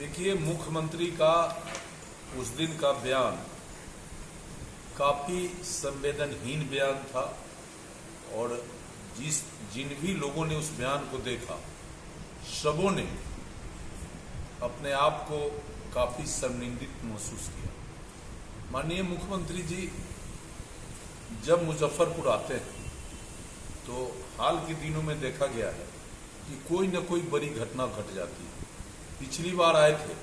देखिए, मुख्यमंत्री का उस दिन का बयान काफ़ी संवेदनहीन बयान था और जिन भी लोगों ने उस बयान को देखा, सबों ने अपने आप को काफ़ी शर्मिंदित महसूस किया। माननीय मुख्यमंत्री जी जब मुजफ्फरपुर आते हैं तो हाल के दिनों में देखा गया है कि कोई न कोई बड़ी घटना घट जाती है। पिछली बार आए थे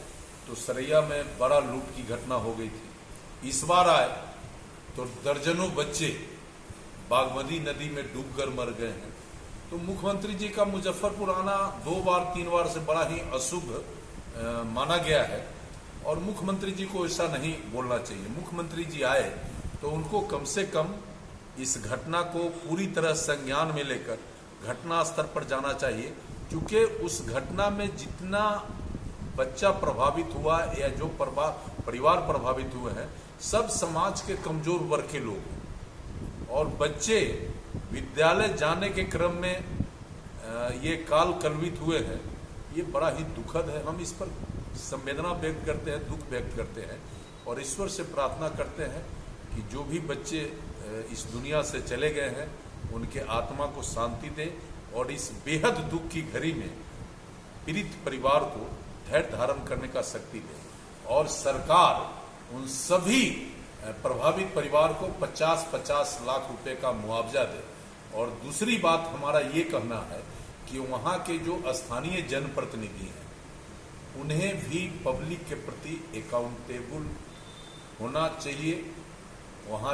तो सरैया में बड़ा लूट की घटना हो गई थी। इस बार आए तो दर्जनों बच्चे बागमती नदी में डूबकर मर गए हैं। तो मुख्यमंत्री जी का मुजफ्फरपुर आना 2 बार 3 बार से बड़ा ही अशुभ माना गया है और मुख्यमंत्री जी को ऐसा नहीं बोलना चाहिए। मुख्यमंत्री जी आए तो उनको कम से कम इस घटना को पूरी तरह संज्ञान में लेकर घटना स्तर पर जाना चाहिए, क्योंकि उस घटना में जितना बच्चा प्रभावित हुआ या जो परिवार प्रभावित हुए हैं, सब समाज के कमजोर वर्ग के लोग हैं और बच्चे विद्यालय जाने के क्रम में ये काल कलवित हुए हैं। ये बड़ा ही दुखद है। हम इस पर संवेदना व्यक्त करते हैं, दुख व्यक्त करते हैं और ईश्वर से प्रार्थना करते हैं कि जो भी बच्चे इस दुनिया से चले गए हैं उनके आत्मा को शांति दे और इस बेहद दुख की घड़ी में पीड़ित परिवार को धैर्य धारण करने का शक्ति दे और सरकार उन सभी प्रभावित परिवार को 50-50 लाख रुपए का मुआवजा दे। और दूसरी बात हमारा ये कहना है कि वहाँ के जो स्थानीय जनप्रतिनिधि हैं उन्हें भी पब्लिक के प्रति अकाउंटेबल होना चाहिए। वहाँ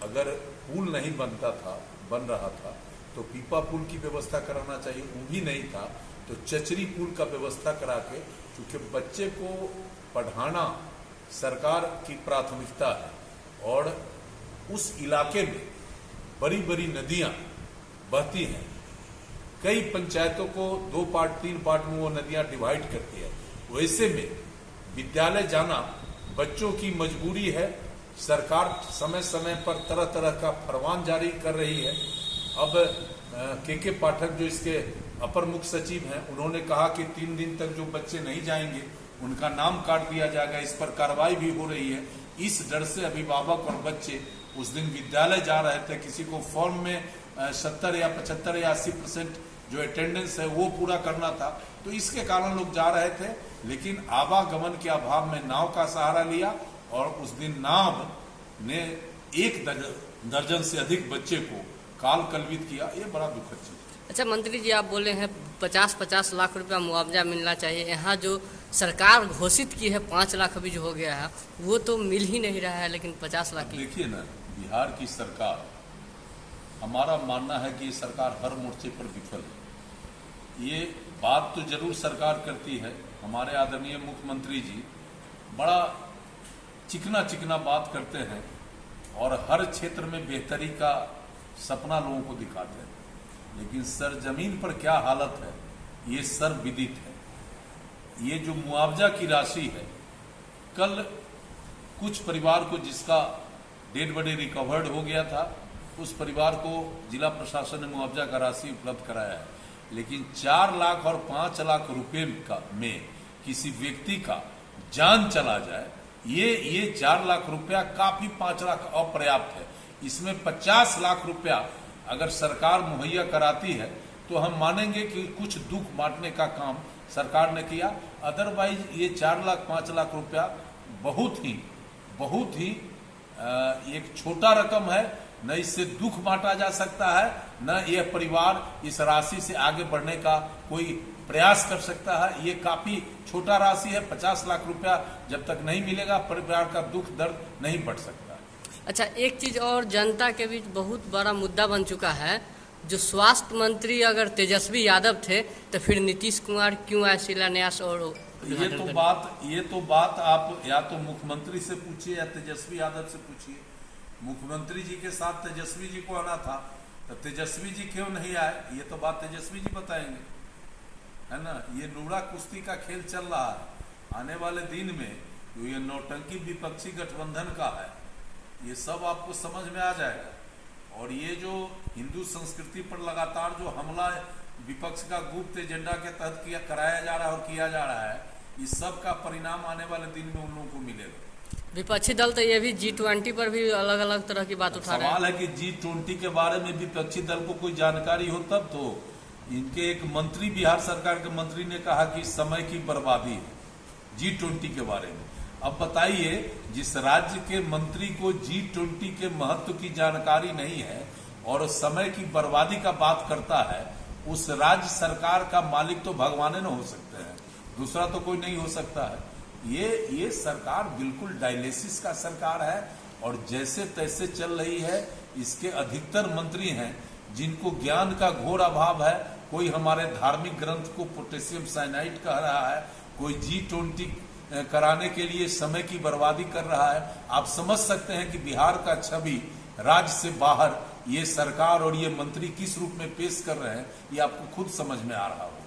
अगर पुल नहीं बन रहा था तो पीपा पुल की व्यवस्था कराना चाहिए, वो भी नहीं था तो चचरी पुल का व्यवस्था करा के, क्योंकि बच्चे को पढ़ाना सरकार की प्राथमिकता है और उस इलाके में बड़ी बड़ी नदियां बहती हैं। कई पंचायतों को 2 पार्ट 3 पार्ट में वो नदियां डिवाइड करती है। वैसे में विद्यालय जाना बच्चों की मजबूरी है। सरकार समय समय पर तरह तरह का फरमान जारी कर रही है। अब के पाठक जो इसके अपर मुख्य सचिव हैं, उन्होंने कहा कि 3 दिन तक जो बच्चे नहीं जाएंगे उनका नाम काट दिया जाएगा। इस पर कार्रवाई भी हो रही है। इस डर से अभिभावक और बच्चे उस दिन विद्यालय जा रहे थे। किसी को फॉर्म में 70 या 75 या 80% जो अटेंडेंस है वो पूरा करना था, तो इसके कारण लोग जा रहे थे। लेकिन आवागमन के अभाव में नाव का सहारा लिया और उस दिन नाव ने 1 दर्जन से अधिक बच्चे को काल कलवित किया। ये बड़ा दुखद चीज। अच्छा मंत्री जी, आप बोले हैं 50-50 लाख रुपया मुआवजा मिलना चाहिए। यहाँ जो सरकार घोषित की है 5 लाख अभी जो हो गया है वो तो मिल ही नहीं रहा है, लेकिन 50 लाख की। देखिए ना, बिहार की सरकार, हमारा मानना है कि ये सरकार हर मोर्चे पर विफल है। ये बात तो जरूर सरकार करती है। हमारे आदरणीय मुख्यमंत्री जी बड़ा चिकना चिकना बात करते हैं और हर क्षेत्र में बेहतरी का सपना लोगों को दिखाते हैं, लेकिन सरजमीन पर क्या हालत है ये सर्वविदित है। ये जो मुआवजा की राशि है, कल कुछ परिवार को जिसका डेड बॉडी रिकवर्ड हो गया था, उस परिवार को जिला प्रशासन ने मुआवजा का राशि उपलब्ध कराया है। लेकिन 4 लाख और 5 लाख रुपए में किसी व्यक्ति का जान चला जाए, ये 4 लाख रुपया काफी, 5 लाख अपर्याप्त है। इसमें 50 लाख रुपया अगर सरकार मुहैया कराती है तो हम मानेंगे कि कुछ दुख बांटने का काम सरकार ने किया। अदरवाइज ये 4 लाख 5 लाख रुपया बहुत ही एक छोटा रकम है। न इससे दुख बांटा जा सकता है, न यह परिवार इस राशि से आगे बढ़ने का कोई प्रयास कर सकता है। ये काफी छोटा राशि है। 50 लाख रुपया जब तक नहीं मिलेगा परिवार का दुख दर्द नहीं बढ़ सकता। अच्छा, एक चीज और जनता के बीच बहुत बड़ा मुद्दा बन चुका है। जो स्वास्थ्य मंत्री अगर तेजस्वी यादव थे तो फिर नीतीश कुमार क्यों आए शिलान्यास और ये तो बात आप या तो मुख्यमंत्री से पूछिए या तेजस्वी यादव से पूछिए। मुख्यमंत्री जी के साथ तेजस्वी जी को आना था तो तेजस्वी जी क्यों नहीं आए, ये तो बात तेजस्वी जी बताएंगे, है ना। ये नूरा कुश्ती का खेल चल रहा है। आने वाले दिन में जो ये नौटंकी विपक्षी गठबंधन का है, ये सब आपको समझ में आ जाएगा। और ये जो हिंदू संस्कृति पर लगातार जो हमला विपक्ष का गुप्त एजेंडा के तहत कराया जा रहा है और किया जा रहा है, इस सब का परिणाम आने वाले दिन में उन लोगों को मिलेगा। विपक्षी दल तो ये भी G20 पर भी अलग अलग तरह की बात उठा रहे हैं। सवाल है कि G20 के बारे में विपक्षी दल को कोई जानकारी हो तब तो। इनके एक मंत्री, बिहार सरकार के मंत्री ने कहा कि समय की बर्बादी है G20 के बारे में। अब बताइए, जिस राज्य के मंत्री को G20 के महत्व की जानकारी नहीं है और समय की बर्बादी का बात करता है, उस राज्य सरकार का मालिक तो भगवान न हो सकते हैं, दूसरा तो कोई नहीं हो सकता है। ये सरकार बिल्कुल डायलिसिस का सरकार है और जैसे तैसे चल रही है। इसके अधिकतर मंत्री हैं जिनको ज्ञान का घोर अभाव है। कोई हमारे धार्मिक ग्रंथ को पोटेशियम साइनाइड कह रहा है, कोई G20 कराने के लिए समय की बर्बादी कर रहा है। आप समझ सकते हैं कि बिहार का छवि राज्य से बाहर ये सरकार और ये मंत्री किस रूप में पेश कर रहे हैं, ये आपको खुद समझ में आ रहा होगा।